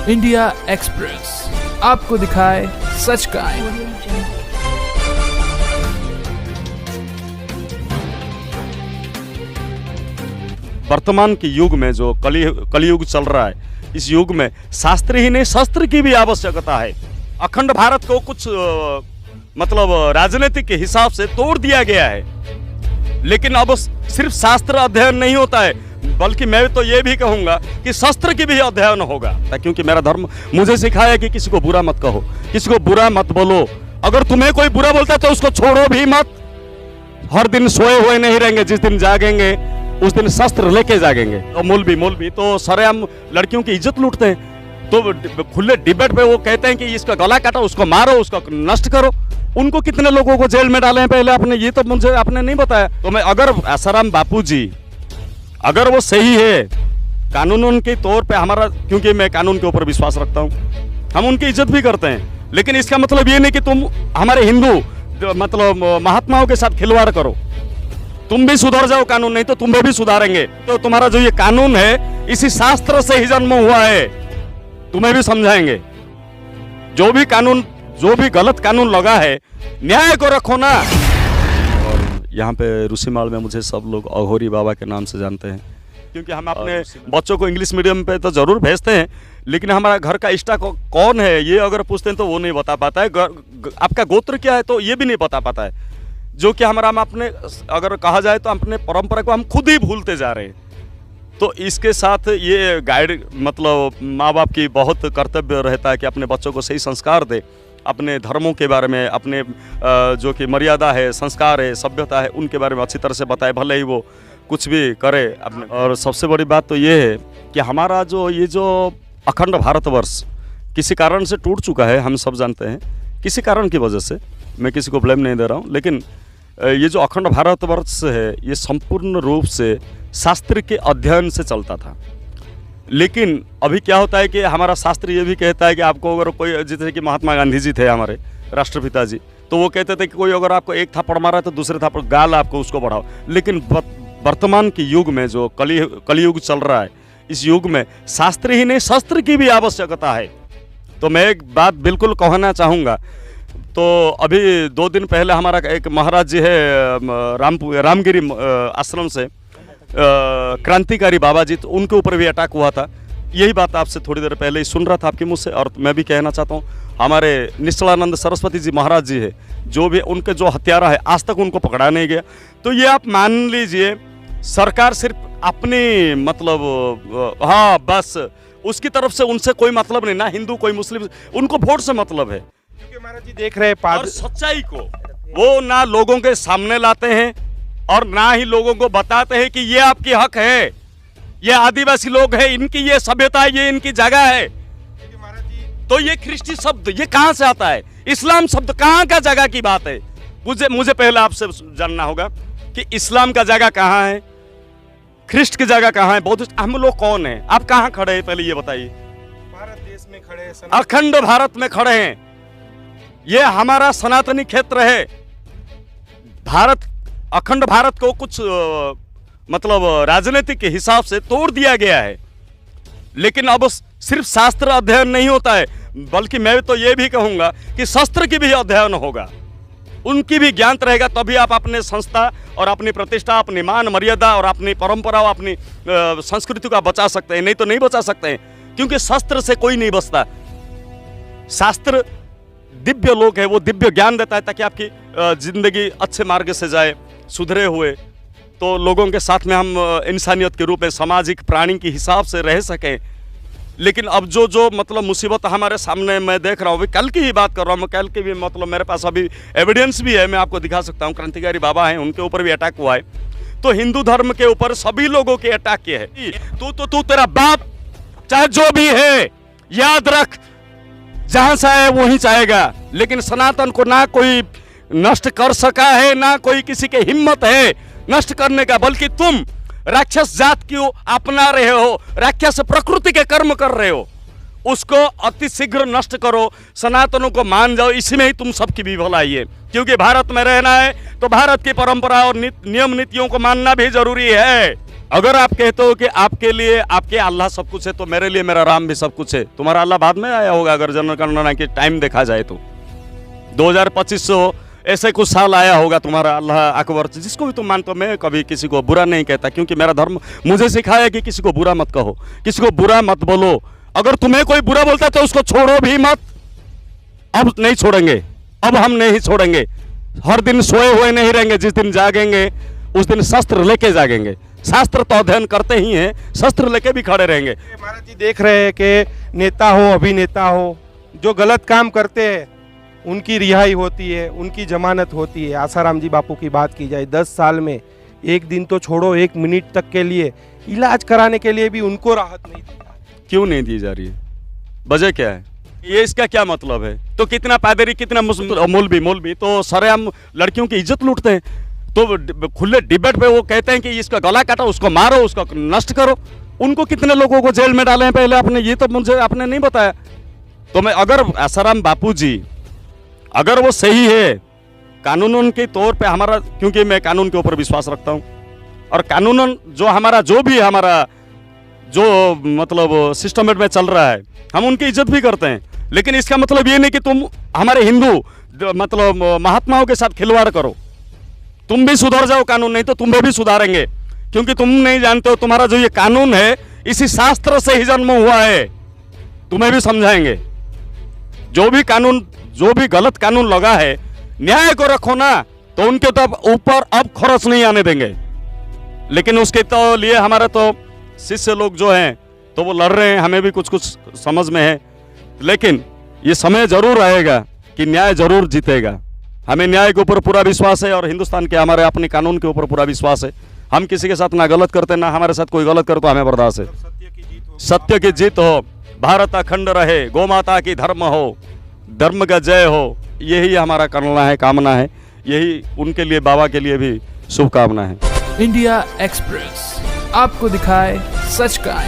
India express आपको दिखाए सच का आईना। वर्तमान के युग में जो कलियुग चल रहा है, इस युग में शास्त्र ही नहीं शस्त्र की भी आवश्यकता है। अखंड भारत को कुछ मतलब राजनीतिक के हिसाब से तोड़ दिया गया है, लेकिन अब सिर्फ शास्त्र अध्ययन नहीं होता है, बल्कि मैं तो ये भी कहूंगा कि शस्त्र की भी अध्ययन होगा। क्योंकि मेरा धर्म मुझे सिखाया कि किसी को बुरा मत कहो, किसी को बुरा मत बोलो। अगर तुम्हें कोई बुरा बोलता है तो उसको छोड़ो भी मत। हर दिन सोए हुए नहीं रहेंगे, जिस दिन जागेंगे उस दिन शस्त्र लेके जागेंगे। और मौलवी तो सरेआम लड़कियों की इज्जत लूटते हैं, तो खुले डिबेट पे वो कहते हैं कि इसका गला काटो, उसको मारो, उसको नष्ट करो। उनको कितने लोगों को जेल में डाले हैं पहले आपने, ये तो मुझे आपने नहीं बताया। तो मैं अगर आसाराम बापू जी अगर वो सही है कानून के तौर पे हमारा, क्योंकि मैं कानून के ऊपर विश्वास रखता हूँ, हम उनकी इज्जत भी करते हैं, लेकिन इसका मतलब ये नहीं कि तुम हमारे हिंदू मतलब महात्माओं के साथ खिलवाड़ करो। तुम भी सुधर जाओ, कानून नहीं तो तुम्हें भी सुधारेंगे। तो तुम्हारा जो ये कानून है इसी शास्त्र से ही जन्म हुआ है, तुम्हें भी समझाएंगे। जो भी गलत कानून लगा है, न्याय को रखो ना। और यहाँ पे रूसीमाल में मुझे सब लोग अघोरी बाबा के नाम से जानते हैं, क्योंकि हम अपने बच्चों को इंग्लिश मीडियम पे तो जरूर भेजते हैं, लेकिन हमारा घर का इष्टा कौन है ये अगर पूछते हैं तो वो नहीं बता पाता है। आपका गोत्र क्या है तो ये भी नहीं बता पाता है। जो कि हम अपने अगर कहा जाए तो अपने परंपरा को हम खुद ही भूलते जा रहे हैं। तो इसके साथ ये गाइड मतलब माँ बाप की बहुत कर्तव्य रहता है कि अपने बच्चों को सही संस्कार दे, अपने धर्मों के बारे में, अपने जो कि मर्यादा है, संस्कार है, सभ्यता है, उनके बारे में अच्छी तरह से बताए, भले ही वो कुछ भी करे अपने। और सबसे बड़ी बात तो ये है कि हमारा जो अखंड भारतवर्ष किसी कारण से टूट चुका है, हम सब जानते हैं किसी कारण की वजह से। मैं किसी को ब्लेम नहीं दे रहा हूँ, लेकिन ये जो अखंड भारतवर्ष है ये संपूर्ण रूप से शास्त्र के अध्ययन से चलता था। लेकिन अभी क्या होता है कि हमारा शास्त्र ये भी कहता है कि आपको अगर कोई, जैसे कि महात्मा गांधी जी थे हमारे राष्ट्रपिता जी, तो वो कहते थे कि कोई अगर आपको एक थप्पड़ मारा है तो दूसरे थप्पड़ गाल आपको उसको बढ़ाओ। लेकिन वर्तमान के युग में जो कलियुग चल रहा है, इस युग में शास्त्र ही नहीं शस्त्र की भी आवश्यकता है। तो मैं एक बात बिल्कुल कहना चाहूँगा। तो अभी 2 दिन पहले हमारा एक महाराज जी है रामगिरी आश्रम से क्रांतिकारी बाबा जी, तो उनके ऊपर भी अटैक हुआ था। यही बात आपसे थोड़ी देर पहले ही सुन रहा था आपके मुँह से, और मैं भी कहना चाहता हूँ हमारे निश्चलानंद सरस्वती जी महाराज जी है, जो भी उनके जो हत्यारा है आज तक उनको पकड़ा नहीं गया। तो ये आप मान लीजिए सरकार सिर्फ अपनी मतलब हाँ बस उसकी तरफ से उनसे कोई मतलब नहीं, ना हिंदू कोई मुस्लिम, उनको वोट से मतलब है। क्योंकि महाराज जी देख रहे हैं और सच्चाई को वो ना लोगों के सामने लाते हैं और ना ही लोगों को बताते हैं कि ये आपकी हक है, ये आदिवासी लोग हैं, इनकी ये सभ्यता है, ये इनकी जगह है। तो ये ख्रिस्टी शब्द ये कहां से आता है, इस्लाम शब्द कहां का जगह की बात है? मुझे पहले आपसे जानना होगा कि इस्लाम का जगह कहां है, ख्रिस्ट की जगह कहां है, बौद्ध, हम लोग कौन है, आप कहां खड़े हैं पहले ये बताइए। भारत देश में खड़े हैं, अखंड भारत में खड़े हैं, ये हमारा सनातनी क्षेत्र है। अखंड भारत को कुछ मतलब राजनीतिक के हिसाब से तोड़ दिया गया है, लेकिन अब सिर्फ शास्त्र अध्ययन नहीं होता है, बल्कि मैं तो ये भी कहूंगा कि शस्त्र की भी अध्ययन होगा, उनकी भी ज्ञान रहेगा, तभी आप अपने संस्था और अपनी प्रतिष्ठा, अपनी मान मर्यादा और अपनी परंपरा और अपनी संस्कृति को बचा सकते हैं। नहीं तो नहीं बचा सकते हैं, क्योंकि शस्त्र से कोई नहीं बचता। शास्त्र दिव्य लोक है, वो दिव्य ज्ञान देता है ताकि आपकी जिंदगी अच्छे मार्ग से जाए, सुधरे हुए, तो लोगों के साथ में हम इंसानियत के रूप में सामाजिक प्राणी के हिसाब से रह सकें। लेकिन अब जो मतलब मुसीबत हमारे सामने मैं देख रहा हूँ, कल की ही बात कर रहा हूँ मैं, कल की भी मतलब मेरे पास अभी एविडेंस भी है, मैं आपको दिखा सकता हूँ। क्रांतिकारी बाबा हैं, उनके ऊपर भी अटैक हुआ है। तो हिंदू धर्म के ऊपर सभी लोगों के अटैक किए है। तू तेरा बाप चाहे जो भी है, याद रख जहां से आए वहीं चाहेगा, लेकिन सनातन को ना कोई नष्ट कर सका है, ना कोई किसी के हिम्मत है नष्ट करने का, बल्कि तुम राक्षस जात क्यों अपना रहे हो, राक्षस प्रकृति के कर्म कर रहे हो, उसको अति शीघ्र नष्ट करो, सनातनों को मान जाओ, इसी में ही तुम सबकी भी भलाई है। क्योंकि भारत में रहना है तो भारत की परंपरा और नियम नीतियों को मानना भी जरूरी है। अगर आप कहते हो कि आपके लिए आपके अल्लाह सब कुछ है तो मेरे लिए मेरा राम भी सब कुछ है, तुम्हारा अल्लाह बाद में आया होगा अगर जनगणना के टाइम देखा जाए तो 2500 ऐसे कुछ साल आया होगा तुम्हारा अल्लाह अकबर, जिसको भी तुम मानते हो। मैं कभी किसी को बुरा नहीं कहता, क्योंकि मेरा धर्म मुझे सिखाया कि किसी को बुरा मत कहो, किसी को बुरा मत बोलो। अगर तुम्हें कोई बुरा बोलता है तो उसको छोड़ो भी मत। अब नहीं छोड़ेंगे, अब हम नहीं छोड़ेंगे। हर दिन सोए हुए नहीं रहेंगे, जिस दिन जागेंगे उस दिन शस्त्र लेके जागेंगे। शास्त्र तो अध्ययन करते ही हैं, शस्त्र लेके भी खड़े रहेंगे। महाराज जी देख रहे हैं कि नेता हो अभिनेता हो जो गलत काम करते हैं उनकी रिहाई होती है, उनकी जमानत होती है। आसाराम जी बापू की बात की जाए 10 साल में एक दिन तो छोड़ो 1 मिनट तक के लिए इलाज कराने के लिए भी उनको राहत नहीं दी जा रही। क्यों नहीं दी जा रही है? वजह क्या है? ये इसका क्या मतलब है? तो कितना पादरी कितना मौलवी तो सरेआम लड़कियों की इज्जत लूटते हैं। तो खुले डिबेट पे वो कहते हैं कि इसका गला काटो, उसको मारो, उसको नष्ट करो। उनको कितने लोगों को जेल में डाले हैं पहले आपने, ये तो मुझे आपने नहीं बताया। तो मैं अगर आसाराम बापू जी अगर वो सही है कानूनन के तौर पे हमारा, क्योंकि मैं कानून के ऊपर विश्वास रखता हूँ और कानूनन जो भी हमारा जो मतलब सिस्टमेट में चल रहा है हम उनकी इज्जत भी करते हैं। लेकिन इसका मतलब ये नहीं कि तुम हमारे हिंदू मतलब महात्माओं के साथ खिलवाड़ करो। तुम भी सुधर जाओ, कानून नहीं तो तुम्हें भी सुधारेंगे, क्योंकि तुम नहीं जानते हो तुम्हारा जो ये कानून है इसी शास्त्र से ही जन्म हुआ है। तुम्हें भी समझाएंगे। जो भी गलत कानून लगा है न्याय को रखो ना, तो उनके तो ऊपर अब खर्च नहीं आने देंगे। लेकिन उसके तो लिए हमारे तो शिष्य लोग जो हैं तो वो लड़ रहे हैं, हमें भी कुछ कुछ समझ में है। लेकिन ये समय जरूर आएगा कि न्याय जरूर जीतेगा। हमें न्याय के ऊपर पूरा विश्वास है और हिंदुस्तान के हमारे अपने कानून के ऊपर पूरा विश्वास है। हम किसी के साथ ना गलत करते ना हमारे साथ कोई गलत करे तो हमें बर्दाश्त है। सत्य की जीत हो, भारत अखंड रहे, गौ माता की धर्म हो, धर्म का जय हो, यही हमारा करना है, कामना है। यही उनके लिए, बाबा के लिए भी शुभकामना है। इंडिया एक्सप्रेस आपको दिखाए सच का